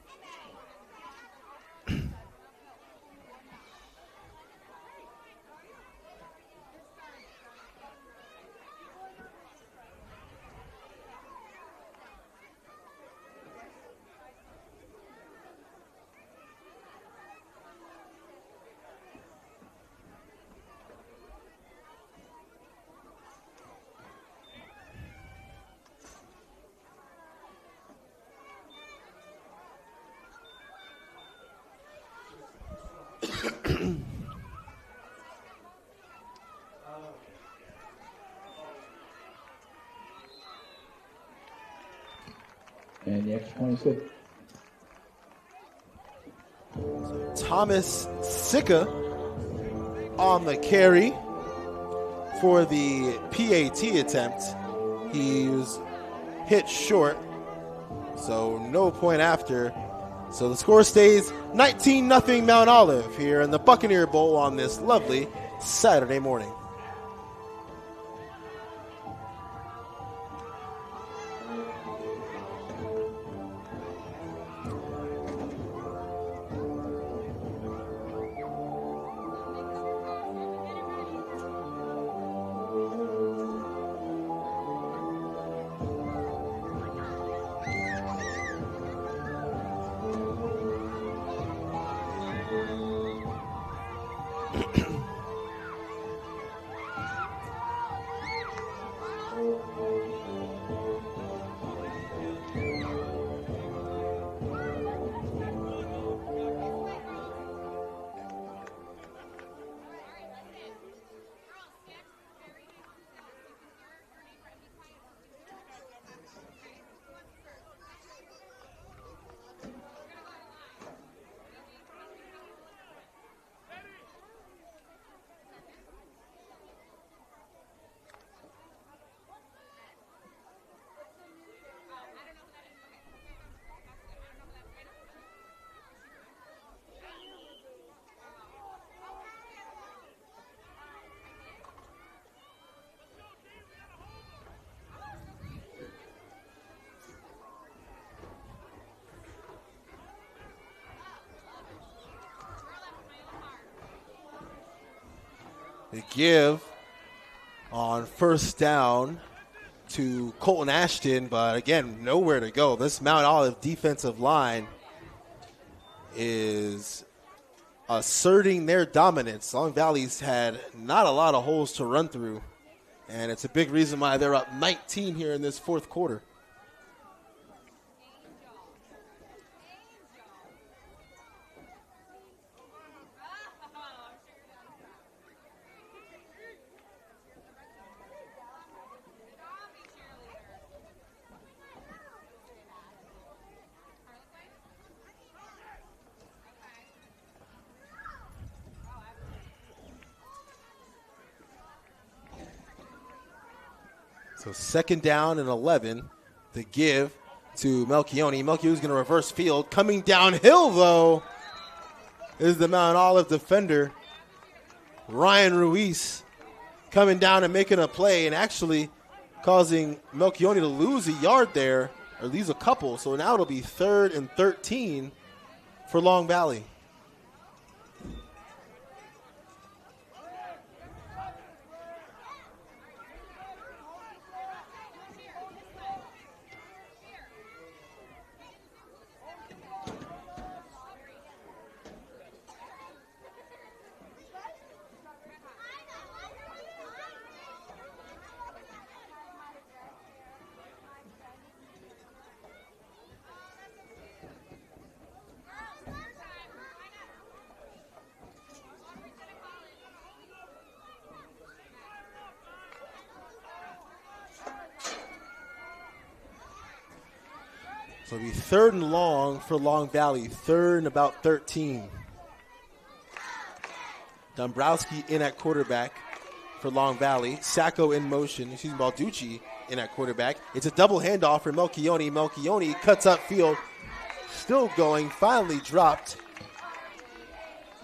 And the extra point is good. Thomas Sicka on the carry for the PAT attempt. He was hit short, so no point after. So the score stays 19-0 Mount Olive here in the Buccaneer Bowl on this lovely Saturday morning. They give on first down to Colton Ashton, but again, nowhere to go. This Mount Olive defensive line is asserting their dominance. Long Valley's had not a lot of holes to run through, and it's a big reason why they're up 19 here in this fourth quarter. So second down and 11, the give to Melchione. Melchione's going to reverse field. Coming downhill, though, is the Mount Olive defender, Ryan Ruiz, coming down and making a play and actually causing Melchione to lose a yard there, or lose a couple. So now it'll be 3rd and 13 for Long Valley. So it'll be 3rd and long for Long Valley. 3rd and about 13. Dombrowski in at quarterback for Long Valley. Sacco in motion. Balducci in at quarterback. It's a double handoff for Melchione. Melchione cuts up field. Still going. Finally dropped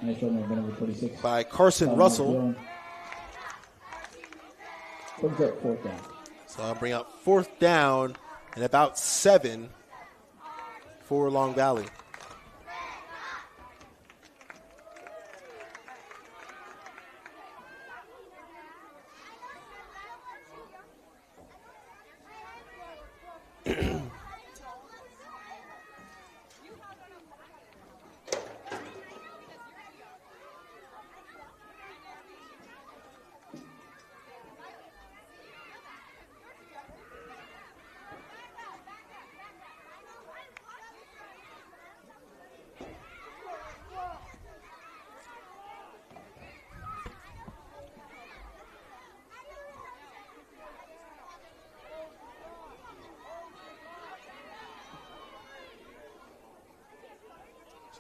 Nice run there, number 46. by Carson Russell. Brings up 4th down. So I'll bring up 4th down and about 7 for Long Valley.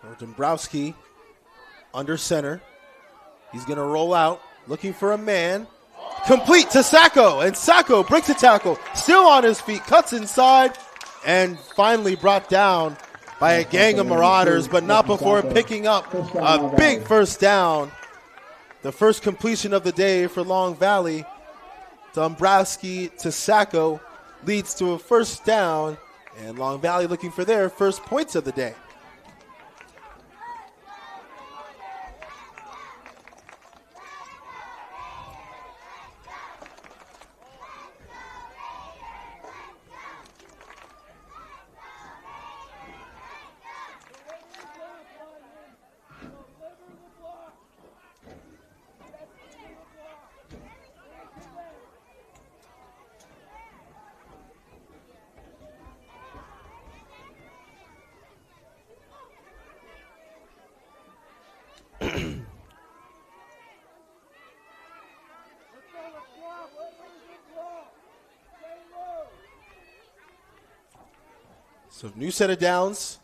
So Dombrowski under center. He's going to roll out, looking for a man. Complete to Sacco, and Sacco breaks a tackle. Still on his feet, cuts inside, and finally brought down by a gang of Marauders, but not before picking up a big 1st down. The first completion of the day for Long Valley. Dombrowski to Sacco leads to a 1st down, and Long Valley looking for their first points of the day. So new set of downs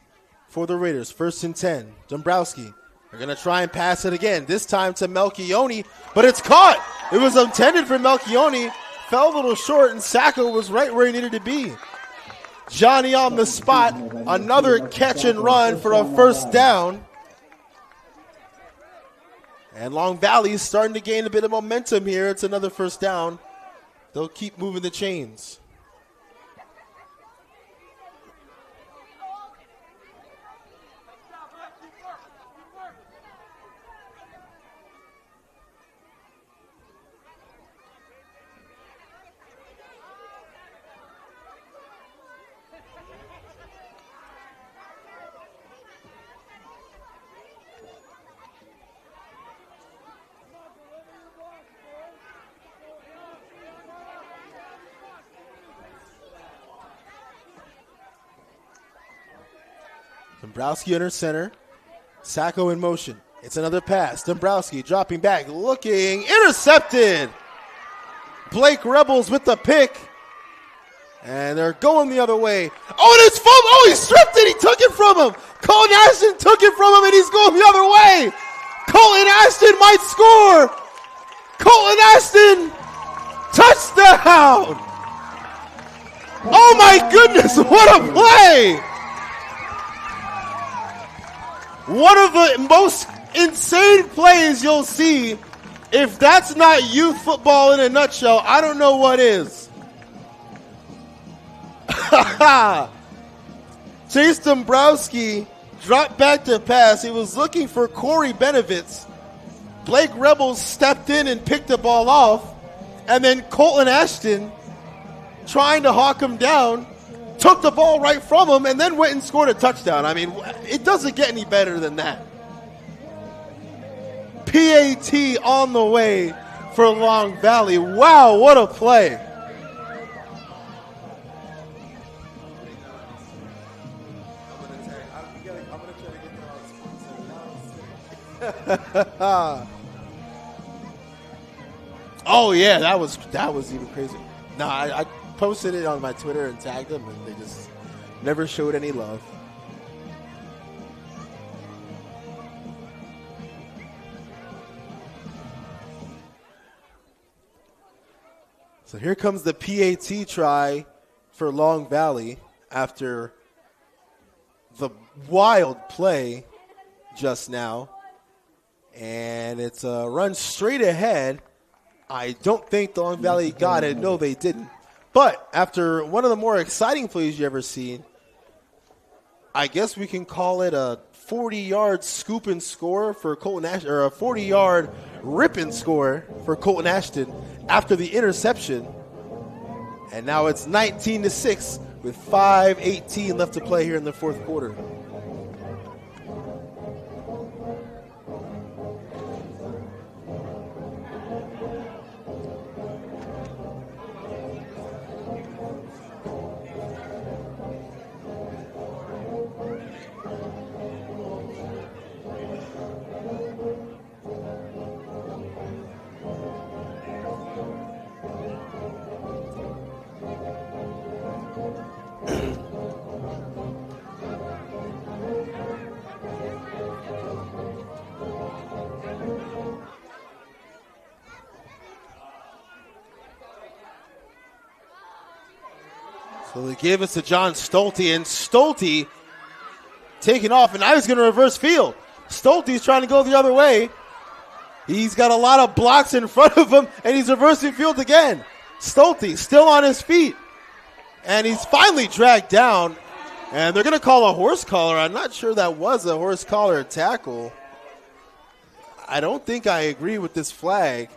for the Raiders. 1st and 10. Dombrowski. They're going to try and pass it again. This time to Melchione, but it's caught. It was intended for Melchione. Fell a little short, and Sacco was right where he needed to be. Johnny on the spot. Another catch and run for a 1st down. And Long Valley is starting to gain a bit of momentum here. It's another 1st down. They'll keep moving the chains. Dombrowski under center. Sacco in motion. It's another pass. Dombrowski dropping back, looking, intercepted. Blake Rebels with the pick. And they're going the other way. Oh, and it's fumble. Oh, he stripped it. He took it from him. Colton Ashton took it from him, and he's going the other way. Colton Ashton might score. Colton Ashton, touchdown. Oh, my goodness. What a play. One of the most insane plays you'll see. If that's not youth football in a nutshell, I don't know what is. Chase Dombrowski dropped back to pass. He was looking for Corey Benevitz. Blake Rebels stepped in and picked the ball off. And then Colton Ashton, trying to hawk him down, took the ball right from him and then went and scored a touchdown. I mean, it doesn't get any better than that. PAT on the way for Long Valley. Wow, what a play. Oh yeah, that was even crazy. No, I posted it on my Twitter and tagged them, and they just never showed any love. So here comes the PAT try for Long Valley after the wild play just now. And it's a run straight ahead. I don't think the Long Valley got it. No, they didn't. But after one of the more exciting plays you ever seen, I guess we can call it a 40-yard scoop and score for Colton Ashton, or a 40-yard rip and score for Colton Ashton after the interception. And now it's 19-6 with 5:18 left to play here in the fourth quarter. So they gave us to John Stolte, and Stolte taking off, and now he's going to reverse field. Stolte's trying to go the other way. He's got a lot of blocks in front of him, and he's reversing field again. Stolte still on his feet, and he's finally dragged down, and they're going to call a horse collar. I'm not sure that was a horse collar tackle. I don't think I agree with this flag.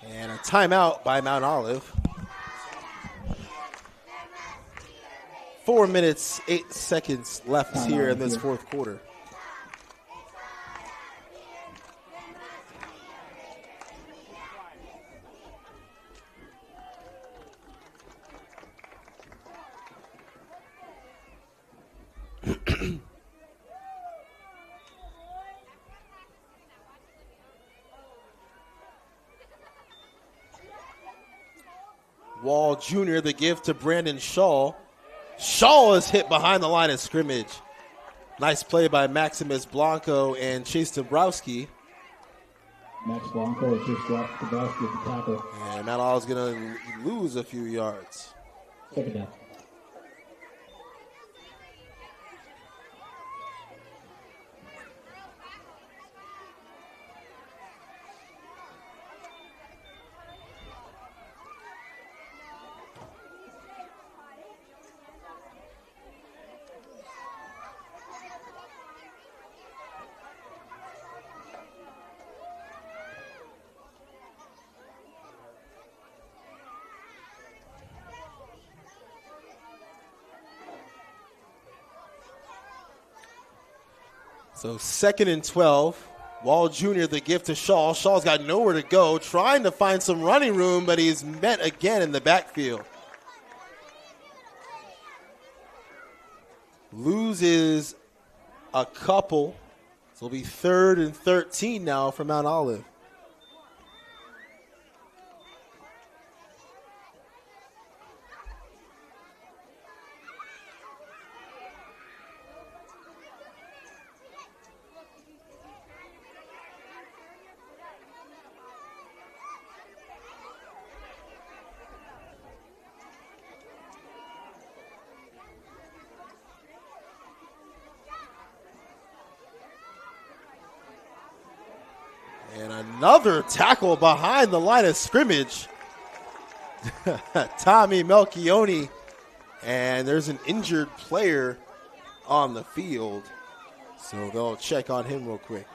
And a timeout by Mount Olive. 4 minutes, 8 seconds left here in this fourth quarter. Wall Jr., the give to Brandon Shaw. Shaw is hit behind the line of scrimmage. Nice play by Maximus Blanco and Chase Dombrowski. Max Blanco just dropped the basket to tackle. And Mount Olive's going to lose a few yards. Second down. So 2nd and 12. Wall Jr., the give to Shaw. Shaw's got nowhere to go, trying to find some running room, but he's met again in the backfield. Loses a couple. So it'll be 3rd and 13 now for Mount Olive. And another tackle behind the line of scrimmage. Tommy Melchione. And there's an injured player on the field. So they'll check on him real quick.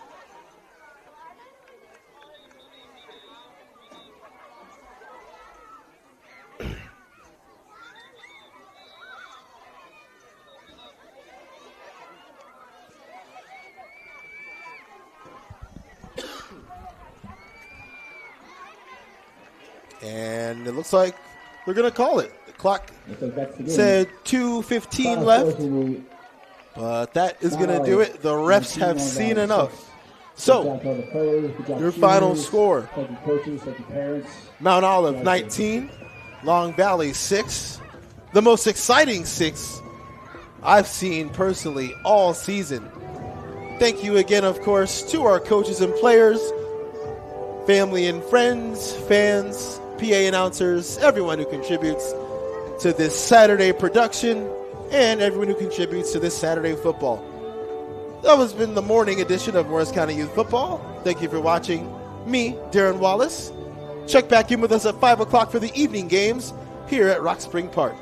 And it looks like we're going to call it. The clock said 2:15 left. But that is going to do it. The refs have seen enough. So, your final score. Mount Olive 19, Long Valley 6. The most exciting 6 I've seen personally all season. Thank you again, of course, to our coaches and players, family and friends, fans, PA announcers, everyone who contributes to this Saturday production, and everyone who contributes to this Saturday football. That has been the morning edition of Morris County Youth Football. Thank you for watching. Me, Darren Wallace. Check back in with us at 5 o'clock for the evening games here at Rock Spring Park.